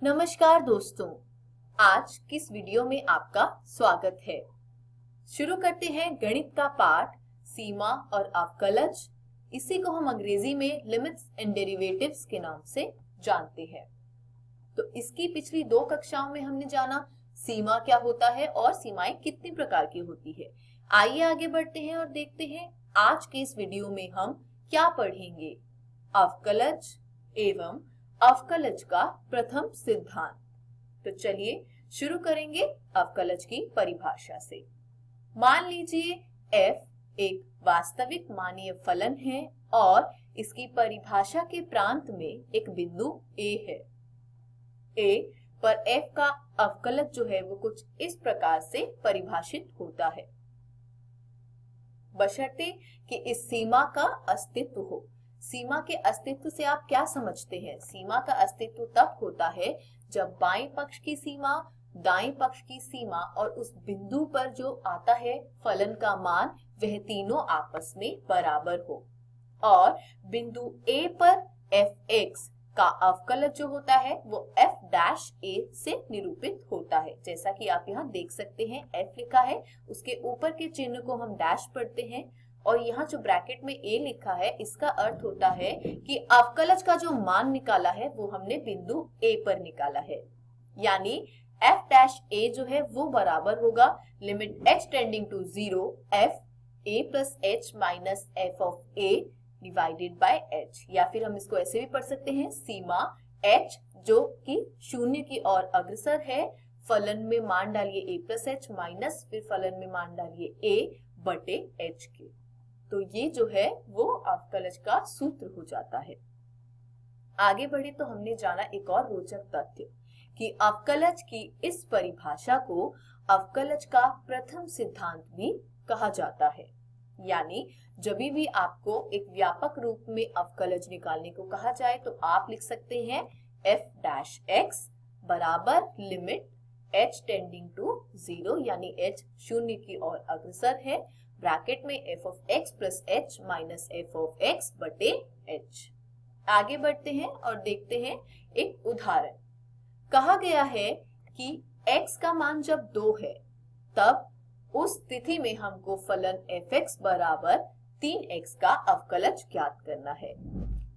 नमस्कार दोस्तों, आज किस वीडियो में आपका स्वागत है। शुरू करते हैं गणित का पाठ सीमा और अवकलज। इसी को हम अंग्रेजी में लिमिट्स एंड डेरिवेटिव्स के नाम से जानते हैं। तो इसकी पिछली 2 कक्षाओं में हमने जाना सीमा क्या होता है और सीमाएं कितनी प्रकार की होती है। आइए आगे बढ़ते हैं और देखते हैं आज के इस वीडियो में हम क्या पढ़ेंगे। अवकलज एवं अवकलज का प्रथम सिद्धांत। तो चलिए शुरू करेंगे अवकलज की परिभाषा से। मान लीजिए f एक वास्तविक मानीय फलन है और इसकी परिभाषा के प्रांत में एक बिंदु a है। a पर f का अवकलज जो है वो कुछ इस प्रकार से परिभाषित होता है, बशर्ते कि इस सीमा का अस्तित्व हो। सीमा के अस्तित्व से आप क्या समझते हैं? सीमा का अस्तित्व तब होता है जब बाएं पक्ष की सीमा, दाएं पक्ष की सीमा और उस बिंदु पर जो आता है फलन का मान, वह तीनों आपस में बराबर हो और बिंदु A पर fx का अवकलज जो होता है वो f डैश a से निरूपित होता है। जैसा कि आप यहाँ देख सकते हैं f लिखा है, उसके ऊपर के चिन्ह को हम डैश पढ़ते हैं और यहाँ जो ब्रैकेट में a लिखा है इसका अर्थ होता है कि अवकलज का जो मान निकाला है वो हमने बिंदु a पर निकाला है। यानी f डैश a जो है वो बराबर होगा limit h tending to 0 f a plus h minus f of a divided by h। या फिर हम इसको ऐसे भी पढ़ सकते हैं सीमा h जो कि शून्य की ओर अग्रसर है, फलन में मान डालिए a प्लस h माइनस फिर फलन में मान डालिए a बटे h के। तो ये जो है वो अवकलज का सूत्र हो जाता है। आगे बढ़े तो हमने जाना एक और रोचक तथ्य कि अवकलज की इस परिभाषा को अवकलज का प्रथम सिद्धांत भी कहा जाता है। यानी जब भी आपको एक व्यापक रूप में अवकलज निकालने को कहा जाए तो आप लिख सकते हैं f डैश x बराबर लिमिट h टेंडिंग टू 0 यानी h शून्य की ओर अग्रसर है, ब्रैकेट में f of x plus h minus f of x बटे h। आगे बढ़ते हैं और देखते हैं एक उदाहरण। कहा गया है कि x का मान जब 2 है तब उस स्थिति में हमको फलन fx बराबर 3x का अवकलज ज्ञात करना है।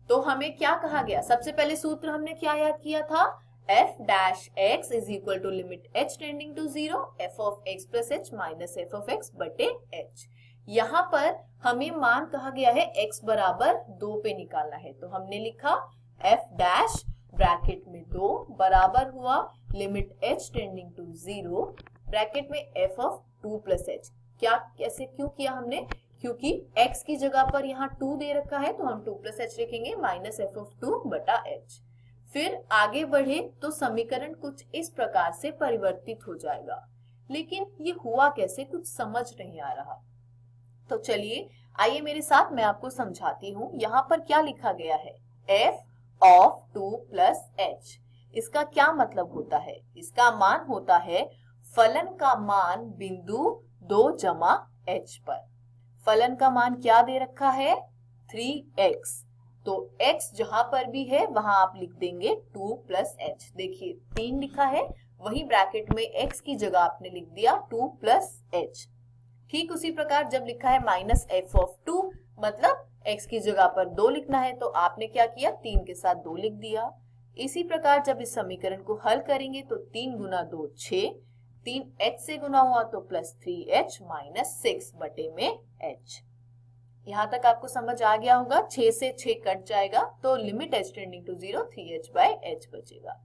तो हमें क्या कहा गया? सबसे पहले सूत्र हमने क्या याद किया था? f dash x is equal to limit h tending to 0 f of x plus h minus f of x बटे h। यहाँ पर हमें मान कहा गया है x बराबर 2 पे निकालना है, तो हमने लिखा f डैश ब्रैकेट में 2 बराबर हुआ limit h tending to 0 bracket में f ऑफ 2 प्लस h। क्या कैसे क्यों किया हमने? क्योंकि x की जगह पर यहाँ 2 दे रखा है तो हम 2 प्लस h लिखेंगे माइनस f ऑफ 2 बटा h। फिर आगे बढ़े तो समीकरण कुछ इस प्रकार से परिवर्तित हो जाएगा, लेकिन ये हुआ कैसे कुछ समझ नहीं आ रहा। तो चलिए आइए मेरे साथ, मैं आपको समझाती हूँ। यहाँ पर क्या लिखा गया है? f of 2 plus h। इसका क्या मतलब होता है? इसका मान होता है फलन का मान बिंदु 2 जमा h पर। फलन का मान क्या दे रखा है? 3x। तो x जहां पर भी है वहां आप लिख देंगे 2 प्लस h। देखिए 3 लिखा है, वही ब्रैकेट में x की जगह आपने लिख दिया 2 प्लस h। ठीक उसी प्रकार जब लिखा है माइनस f ऑफ 2 मतलब x की जगह पर 2 लिखना है तो आपने क्या किया? 3 के साथ 2 लिख दिया। इसी प्रकार जब इस समीकरण को हल करेंगे तो 3 गुना 2 6, 3 h से गुना हुआ तो प्लस 3h माइनस 6 बटे में h। यहाँ तक आपको समझ आ गया होगा। 6 से 6 कट जाएगा तो limit h tending to 0 3h by h बचेगा,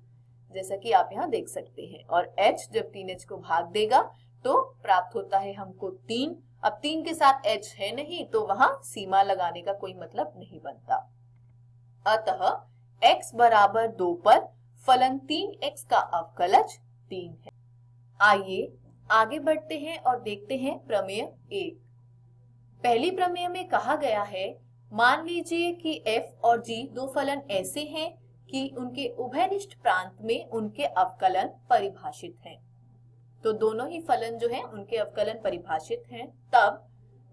जैसा कि आप यहाँ देख सकते हैं। और h जब 3h को भाग देगा तो प्राप्त होता है हमको 3। अब 3 के साथ h है नहीं तो वहां सीमा लगाने का कोई मतलब नहीं बनता। अतः x बराबर 2 पर फलन 3x का अवकलज 3 है। आइए आगे बढ़ते हैं और देखते हैं प्रमेय 1। पहली प्रमेय में कहा गया है, मान लीजिए कि f और g दो फलन ऐसे हैं कि उनके उभयनिष्ठ प्रांत में उनके अवकलन परिभाषित हैं। तो दोनों ही फलन जो हैं उनके अवकलन परिभाषित हैं। तब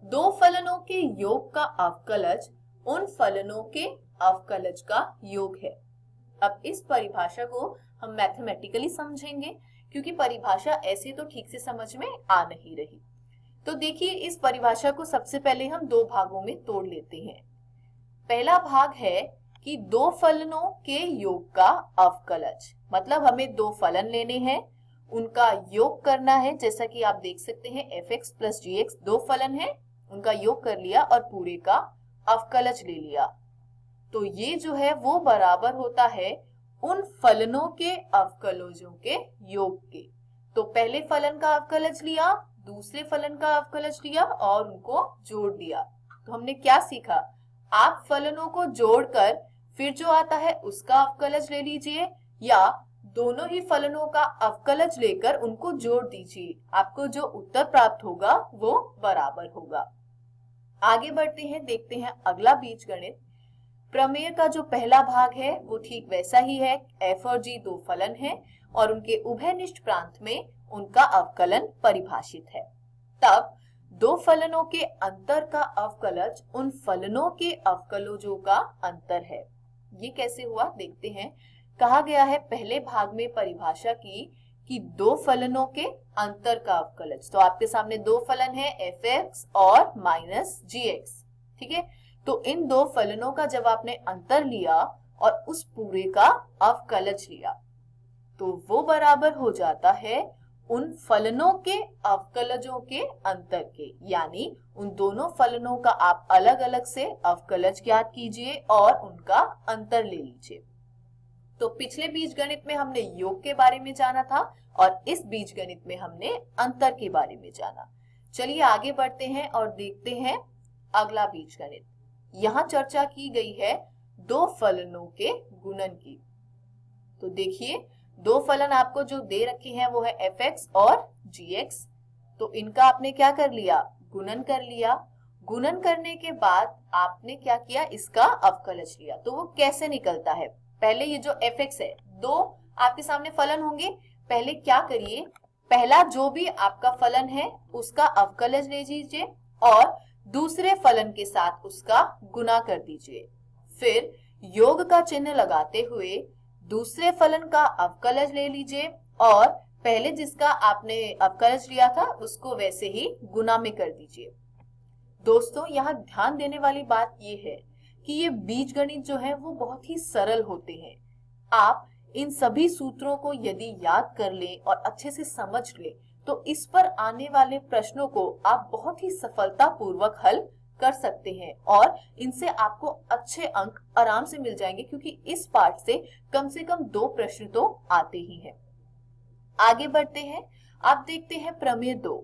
दो फलनों के योग का अवकलज उन फलनों के अवकलज का योग है। अब इस परिभाषा को हम मैथमेटिकली समझेंगे, क्योंकि परिभाषा ऐसे तो ठीक से समझ में आ नहीं रही। तो देखिए, इस परिभाषा को सबसे पहले हम दो भागों में तोड़ लेते हैं। पहला भाग है कि दो फलनों के योग का अवकलज, मतलब हमें दो फलन लेने हैं, उनका योग करना है। जैसा कि आप देख सकते हैं fx प्लस gx दो फलन है, उनका योग कर लिया और पूरे का अवकलज ले लिया। तो ये जो है वो बराबर होता है उन फलनों के अवकलजों के योग के। तो पहले फलन का अवकलज लिया, दूसरे फलन का अवकलज लिया और उनको जोड़ दिया। तो हमने क्या सीखा, आप फलनों को जोड़कर फिर जो आता है उसका अवकलज ले लीजिए, या दोनों ही फलनों का अवकलज लेकर उनको जोड़ दीजिए। आपको जो उत्तर प्राप्त होगा वो बराबर होगा। आगे बढ़ते हैं, देखते हैं अगला बीजगणित। प्रमेय का जो पहला भाग है वो ठीक वैसा ही है। f और g दो फलन हैं और उनके उभयनिष्ठ प्रांत में उनका अवकलन परिभाषित है। तब दो फलनों के अंतर का अवकलज उन फलनों के अवकलजों का अंतर है। ये कैसे हुआ देखते हैं। कहा गया है पहले भाग में परिभाषा की कि दो फलनों के अंतर का अवकलज। तो आपके सामने दो फलन है fx और माइनस gx, ठीक है। तो इन दो फलनों का जब आपने अंतर लिया और उस पूरे का अवकलज लिया, तो वो बराबर हो जाता है उन फलनों के अवकलजों के अंतर के। यानी उन दोनों फलनों का आप अलग अलग से अवकलज ज्ञात कीजिए और उनका अंतर ले लीजिए। तो पिछले बीजगणित में हमने योग के बारे में जाना था और इस बीजगणित में हमने अंतर के बारे में जाना। चलिए आगे बढ़ते हैं और देखते हैं अगला बीजगणित। यहाँ चर्चा की गई है दो फलनों के गुणन की। तो देखिए, दो फलन आपको जो दे रखे हैं वो है fx और gx। तो इनका आपने क्या कर लिया, गुणन कर लिया। गुणन करने के बाद आपने क्या किया, इसका अवकलज लिया। तो वो कैसे निकलता है, पहले ये जो fx है, दो आपके सामने फलन होंगे। पहले क्या करिए, पहला जो भी आपका फलन है उसका अवकलज ले लीजिए और दूसरे फलन के साथ उसका गुना कर दीजिए। फिर योग का चिन्ह लगाते हुए दूसरे फलन का अवकलज ले लीजिए और पहले जिसका आपने अवकलज लिया था उसको वैसे ही गुना में कर दीजिए। दोस्तों, यहाँ ध्यान देने वाली बात ये है कि ये बीजगणित जो है वो बहुत ही सरल होते हैं। आप इन सभी सूत्रों को यदि याद कर लें और अच्छे से समझ लें तो इस पर आने वाले प्रश्नों को आप बहुत ही सफलतापूर्वक हल कर सकते हैं और इनसे आपको अच्छे अंक आराम से मिल जाएंगे, क्योंकि इस पार्ट से कम दो प्रश्न तो आते ही हैं। आगे बढ़ते हैं, आप देखते हैं प्रमेय 2।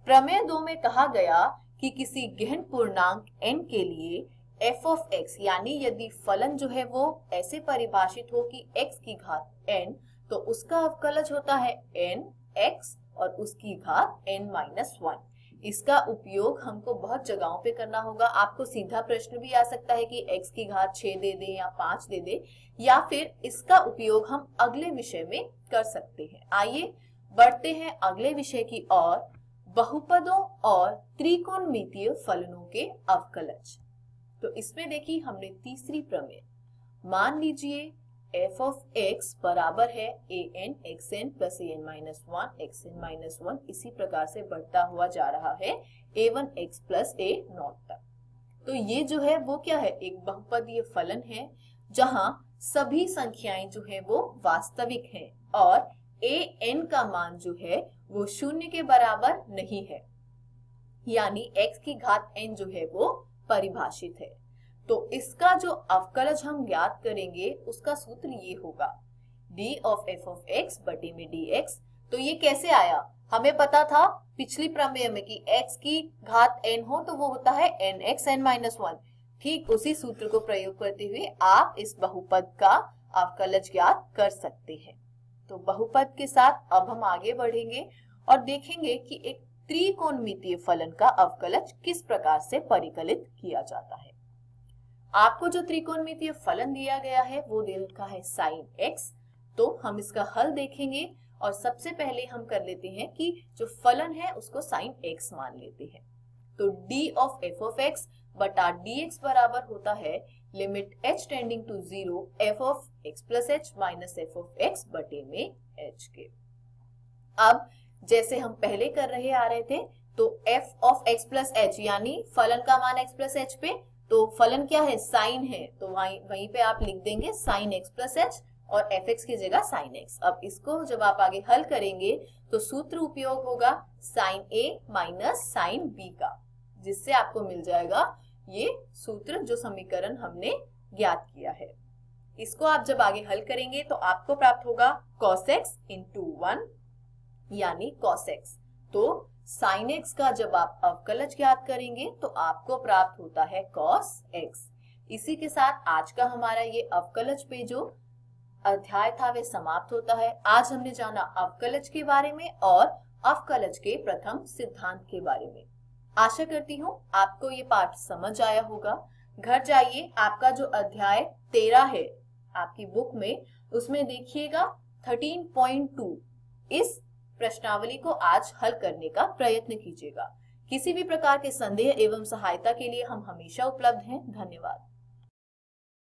प्रमेय 2 में कहा गया कि किसी गहन पूर्णांक n के लिए f of x, यानी यदि फलन जो है वो ऐसे परिभाषित हो कि x की घात n, तो उसका अवकलज होता है nx और उसकी घात n-1। इसका उपयोग हमको बहुत जगहों पे करना होगा। आपको सीधा प्रश्न भी आ सकता है कि x की घात 6 दे दे या 5 दे दे, या फिर इसका उपयोग हम अगले विषय में कर सकते हैं। आइए बढ़ते हैं अगले विषय की ओर, बहुपदों और त्रिकोणमितीय फलनों के अवकलज। तो इसमें देखिए हमने तीसरी प्रमेय, मान लीजिए f of x बराबर है an xn plus an-1 xn-1, इसी प्रकार से बढ़ता हुआ जा रहा है a1x प्लस a0 तक। तो ये जो है वो क्या है, एक बहुपदीय फलन है जहां सभी संख्याएं जो है वो वास्तविक हैं और an का मान जो है वो 0 के बराबर नहीं है, यानी x की घात n जो है वो परिभाषित है। तो इसका जो अवकलज हम ज्ञात करेंगे उसका सूत्र ये होगा d of f of x बटे में dx। तो ये कैसे आया, हमें पता था पिछली प्रमेय में कि x की घात n हो तो वो होता है nx n-1। ठीक उसी सूत्र को प्रयोग करते हुए आप इस बहुपद का अवकलज ज्ञात कर सकते हैं। तो बहुपद के साथ अब हम आगे बढ़ेंगे और देखेंगे कि एक त्रिकोणमितीय फलन का अवकलज किस प्रकार से परिकलित किया जाता है। आपको जो त्रिकोणमितीय फलन दिया गया है वो दे रखा है sin x। तो हम इसका हल देखेंगे और सबसे पहले हम कर लेते हैं कि जो फलन है उसको sin x मान लेते हैं। तो d of f of x बटा dx बराबर होता है limit h tending to 0 f of x plus h minus f of x बटे में h के। अब जैसे हम पहले कर रहे आ रहे थे, तो f of x plus h यानी फलन का मान x प्लस h पे, तो फलन क्या है, साइन है, तो वहीं पे आप लिख देंगे साइन x प्लस h और fx की जगह साइन x। अब इसको जब आप आगे हल करेंगे तो सूत्र उपयोग होगा sine a minus sine b का, जिससे आपको मिल जाएगा ये सूत्र जो समीकरण हमने ज्ञात किया है। इसको आप जब आगे हल करेंगे तो आपको प्राप्त होगा cos x इंटू 1 यानी cos x। तो sin x का जब आप अवकलज ज्ञात करेंगे तो आपको प्राप्त होता है cos x। इसी के साथ आज का हमारा ये अवकलज पे जो अध्याय था वे समाप्त होता है। आज हमने जाना अवकलज के बारे में और अवकलज के प्रथम सिद्धांत के बारे में। आशा करती हूँ आपको ये पाठ समझ आया होगा। घर जाइए, आपका जो अध्याय 13 है आपकी बुक में, उसमें देखिएगा 13.2 इस प्रश्नावली को आज हल करने का प्रयत्न कीजिएगा। किसी भी प्रकार के संदेह एवं सहायता के लिए हम हमेशा उपलब्ध हैं। धन्यवाद।